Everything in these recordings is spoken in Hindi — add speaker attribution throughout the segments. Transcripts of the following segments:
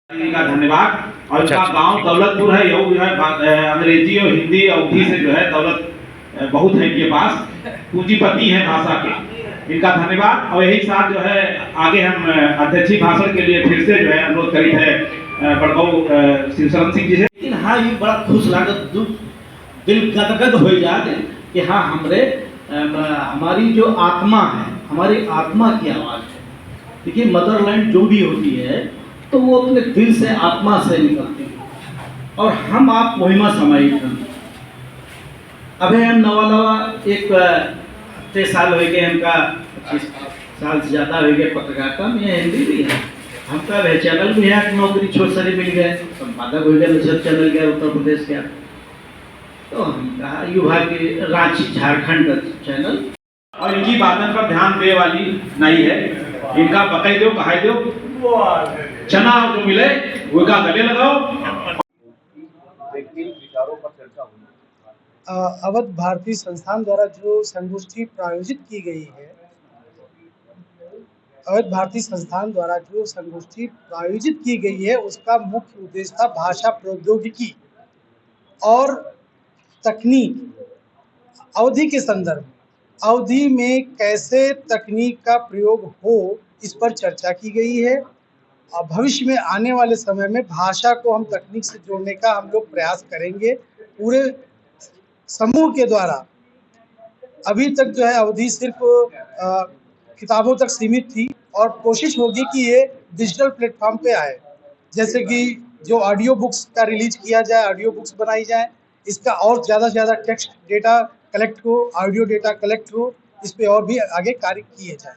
Speaker 1: का धन्यवाद। और
Speaker 2: अच्छा,
Speaker 1: उनका गांव दौलतपुर है, यो जो है अंग्रेजी और हिंदी अवधि से जो है दौलत बहुत है इनके पास, पूंजीपति है भाषा के, इनका धन्यवाद। और यही साथ जो है आगे हम अध्यक्षीय भाषण के लिए फिर से जो है अनुरोध करी है बड़गांव शिवशरण सिंह जी से।
Speaker 3: लेकिन हाँ ये बड़ा खुश लागत दुख दिल गदगद हो जाते कि हाँ हमारी जो आत्मा है, हमारी आत्मा की आवाज़ है। देखिए मदरलैंड जो भी होती है तो वो अपने दिल से आत्मा से निकलती है और हम आप महिमा समाहित हैं। अभी हम नवा एक 6 साल हो गए, हमका 25 साल से ज़्यादा हो गए पत्रकारिता में, हिंदी भी है हमका, वह चैनल भी है, नौकरी छोट सारी मिल गए, संपादक हो गए, सब चैनल गया उत्तर प्रदेश का। तो हम कहा युवा के रांची झारखंड का चैनल,
Speaker 1: और इनकी बातों पर ध्यान दे वाली नहीं है, इनका बताई दो कहाई दो, चना जो मिले वो का गले लगाओ।
Speaker 4: अवध भारती संस्थान द्वारा जो संगोष्ठी प्रायोजित की गई है, अवध भारती संस्थान द्वारा जो संगोष्ठी प्रायोजित की गई है उसका मुख्य उद्देश्य था भाषा प्रौद्योगिकी और तकनीक। अवधि के संदर्भ में अवधि में कैसे तकनीक का प्रयोग हो इस पर चर्चा की गई है। और भविष्य में आने वाले समय में भाषा को हम तकनीक से जोड़ने का हम लोग प्रयास करेंगे पूरे समूह के द्वारा। अभी तक जो है अवधि सिर्फ किताबों तक सीमित थी और कोशिश होगी कि ये डिजिटल प्लेटफॉर्म पे आए, जैसे कि जो ऑडियो बुक्स का रिलीज किया जाए, ऑडियो बुक्स बनाई जाए, इसका और ज़्यादा से ज़्यादा टेक्स्ट डेटा कलेक्ट हो, ऑडियो डेटा कलेक्ट हो, इस पे और भी आगे कार्य किए जाए।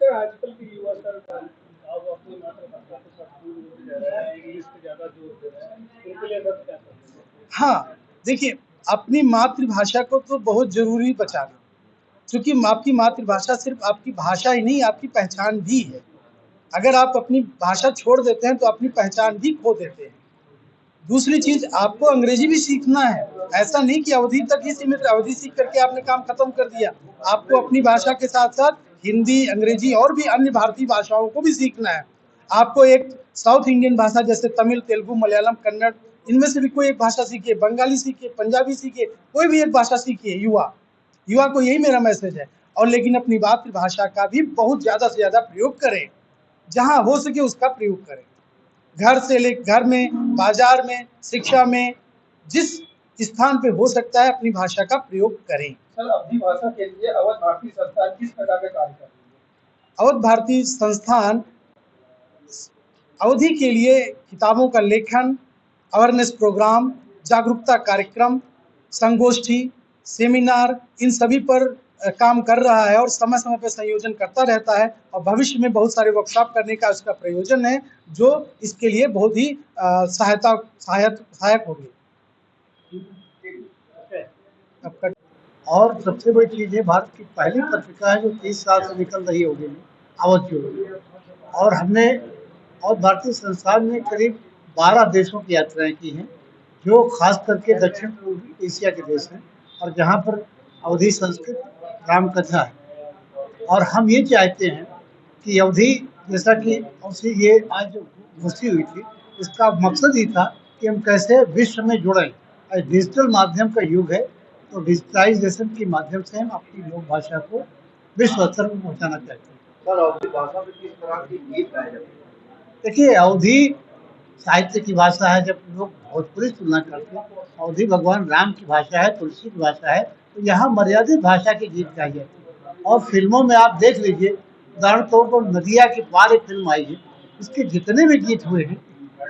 Speaker 5: आजकल की युवा सर अपनी मातृभाषा के साथ दूर रह रहे हैं, इंग्लिश पे ज़्यादा जोर दे रहे हैं, उनके लिए क्या करेंगे?
Speaker 4: हाँ देखिए, अपनी मातृभाषा को तो बहुत जरूरी बचाना, क्योंकि आपकी मातृभाषा सिर्फ आपकी भाषा ही नहीं, आपकी पहचान भी है। अगर आप अपनी भाषा छोड़ देते हैं तो अपनी पहचान भी खो देते हैं। दूसरी चीज, आपको अंग्रेजी भी सीखना है, ऐसा नहीं कि अवधि तक ही सीमित, अवधि सीख करके आपने काम खत्म कर दिया। आपको अपनी भाषा के साथ साथ हिंदी, अंग्रेजी और भी अन्य भारतीय भाषाओं को भी सीखना है। आपको एक साउथ इंडियन भाषा जैसे तमिल, तेलुगु, मलयालम, कन्नड़, इनमें से भी कोई एक भाषा सीखिए, बंगाली सीखिए, पंजाबी सीखिए, कोई भी एक भाषा सीखिए। युवा को यही मेरा मैसेज है। और लेकिन अपनी मातृभाषा का भी बहुत ज़्यादा से ज़्यादा प्रयोग करें, जहाँ हो सके उसका प्रयोग करें। घर से लेकर घर में, बाजार में, शिक्षा में, जिस स्थान पे हो सकता है अपनी भाषा का प्रयोग करें।
Speaker 5: सर अवधि भाषा के लिए अवध भारती संस्थान किस प्रकार के कार्य कर रही है?
Speaker 4: अवध भारती संस्थान अवधि के लिए किताबों का लेखन, अवेयरनेस प्रोग्राम, जागरूकता कार्यक्रम, संगोष्ठी, सेमिनार, इन सभी पर काम कर रहा है और समय समय पर संयोजन करता रहता है। और भविष्य में बहुत सारे वर्कशॉप करने का उसका प्रयोजन है, जो इसके लिए बहुत ही सहायक होगी।
Speaker 6: और सबसे बड़ी चीज़ है, भारत की पहली पत्रिका है जो 30 साल से निकल रही होगी, अवध ज्योति। और हमने अवध भारतीय संस्थान में करीब 12 देशों की यात्राएं की हैं, जो खास करके दक्षिण पूर्व एशिया के देश हैं और जहाँ पर अवधि संस्कृत रामकथा है। और हम ये चाहते हैं कि अवधि, जैसा कि ये आज जो गोष्ठी हुई थी, इसका मकसद ही था कि हम कैसे विश्व में जुड़ें। डिजिटल माध्यम का युग है, तो डिजिटलाइजेशन के माध्यम से हम अपनी लोक भाषा को विश्व स्तर पर पहुँचाना चाहते हैं।
Speaker 5: सर अवधि भाषा में किस तरह के गीत गाए जाते हैं?
Speaker 6: देखिए, अवधि साहित्य की भाषा है। जब लोग भोजपुरी तुलना करते हैं, अवधि भगवान राम की भाषा है, तुलसी की भाषा है, तो यहाँ मर्यादित भाषा के गीत गाए जाते हैं। और फिल्मों में आप देख लीजिए, उदाहरण तौर पर नदिया के पार एक फिल्म आई है, इसके जितने भी गीत हुए हैं,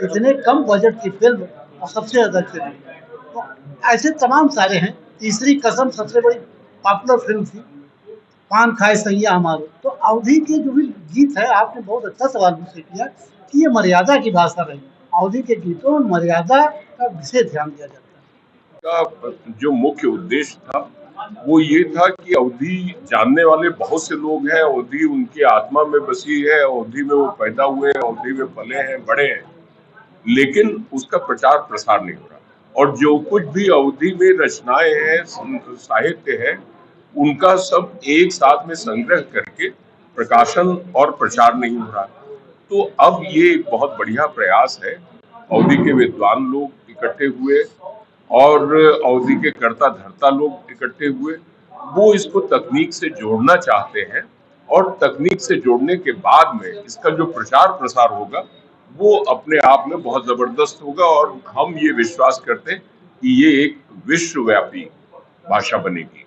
Speaker 6: इतने कम बजट की फिल्म और सबसे ज़्यादा चली। तो ऐसे तमाम सारे हैं। तीसरी कसम सबसे बड़ी पॉपुलर फिल्म थी, पान खाए सैया हमारो। तो अवधि के जो भी गीत है, आपने बहुत अच्छा सवाल मुझसे किया कि ये मर्यादा की भाषा रही। अवधि के गीतों में मर्यादा का विशेष ध्यान दिया जाता है।
Speaker 7: का जो मुख्य उद्देश्य था वो ये था कि अवधि जानने वाले बहुत से लोग हैं, अवधि उनकी आत्मा में बसी है, अवधि में वो पैदा हुए हैं, अवधि में पले हैं, बड़े हैं, लेकिन उसका प्रचार प्रसार नहीं हो रहा। और जो कुछ भी अवधि में रचनाएं हैं, साहित्य है, उनका सब एक साथ में संग्रह करके प्रकाशन और प्रचार नहीं हो रहा। तो अब ये एक बहुत बढ़िया प्रयास है, अवधी के विद्वान लोग इकट्ठे हुए और अवधी के कर्ता धर्ता लोग इकट्ठे हुए, वो इसको तकनीक से जोड़ना चाहते हैं और तकनीक से जोड़ने के बाद में इसका जो प्रचार प्रसार होगा वो अपने आप में बहुत जबरदस्त होगा और हम ये विश्वास करते हैं कि ये एक विश्वव्यापी भाषा बनेगी।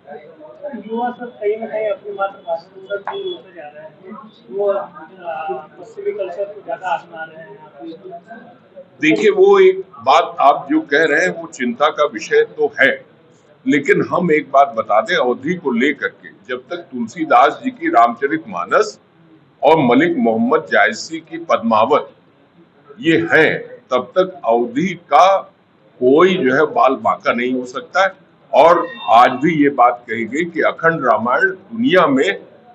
Speaker 5: युवा सब कहीं ना कहीं अपनी मातृभाषा से दूर होते जा रहे हैं, वो पश्चिमी कल्चर को ज्यादा अपना रहे हैं।
Speaker 7: देखिए, वो एक बात आप जो कह रहे हैं वो चिंता का विषय तो है, लेकिन हम एक बात बता दें अवधी को लेकर के, जब तक तुलसीदास जी की रामचरितमानस और मलिक मोहम्मद जायसी की पद्मावत ये हैं, तब तक अवधी का कोई जो है बाल बांका नहीं हो सकता है। और आज भी ये बात कही गई कि अखंड रामायण दुनिया में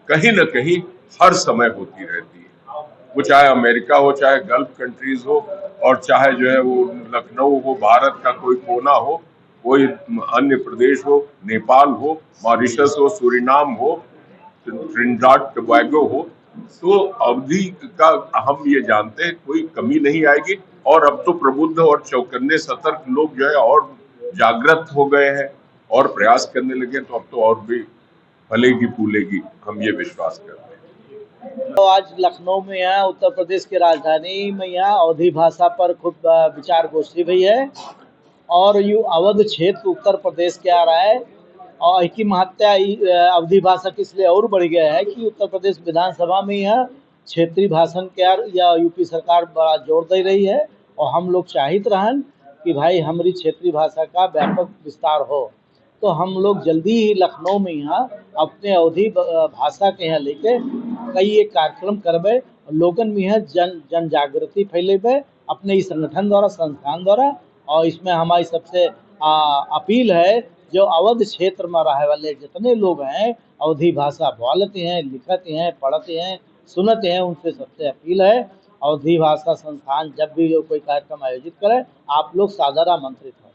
Speaker 7: कहीं न कहीं हर समय होती रहती है, वो चाहे अमेरिका हो, चाहे गल्फ कंट्रीज हो, और चाहे जो है वो लखनऊ हो, भारत का कोई कोना हो, कोई अन्य प्रदेश हो, नेपाल हो, मॉरिशस हो, सूरीनाम हो, ट्रिनिडाद टोबैगो हो, तो अवधी का हम ये जानते हैं कोई कमी नहीं आएगी। और अब तो प्रबुद्ध और चौकन्ने सतर्क लोग जो है और जागृत हो गए हैं और प्रयास करने लगे, तो अब तो और भी फलेगी फूलेगी, हम ये विश्वास करते हैं।
Speaker 6: तो आज लखनऊ में यहाँ उत्तर प्रदेश की राजधानी में यहाँ अवधी भाषा पर खूब विचार गोष्ठी हुई है और ये अवध क्षेत्र उत्तर प्रदेश के आ रहा है और इसकी महत्ता अवधी भाषा की इसलिए और बढ़ गया है कि उत्तर प्रदेश विधानसभा में यह क्षेत्रीय भाषण के या यूपी सरकार बड़ा जोर दे रही है और हम लोग चाहते रहन कि भाई हमारी क्षेत्रीय भाषा का व्यापक विस्तार हो। तो हम लोग जल्दी ही लखनऊ में यहाँ अपने अवधी भाषा के यहाँ लेके कई एक कार्यक्रम करबे, लोगन में यहाँ जन जागृति फैलेबे अपने इस संगठन द्वारा, संस्थान द्वारा। और इसमें हमारी सबसे अपील है जो अवध क्षेत्र में रहे वाले जितने लोग हैं अवधी भाषा बोलते हैं, लिखते हैं, पढ़ते हैं, सुनते हैं, उनसे सबसे अपील है अवधी भाषा संस्थान जब भी कोई कार्यक्रम आयोजित करे आप लोग सादर आमंत्रित हो।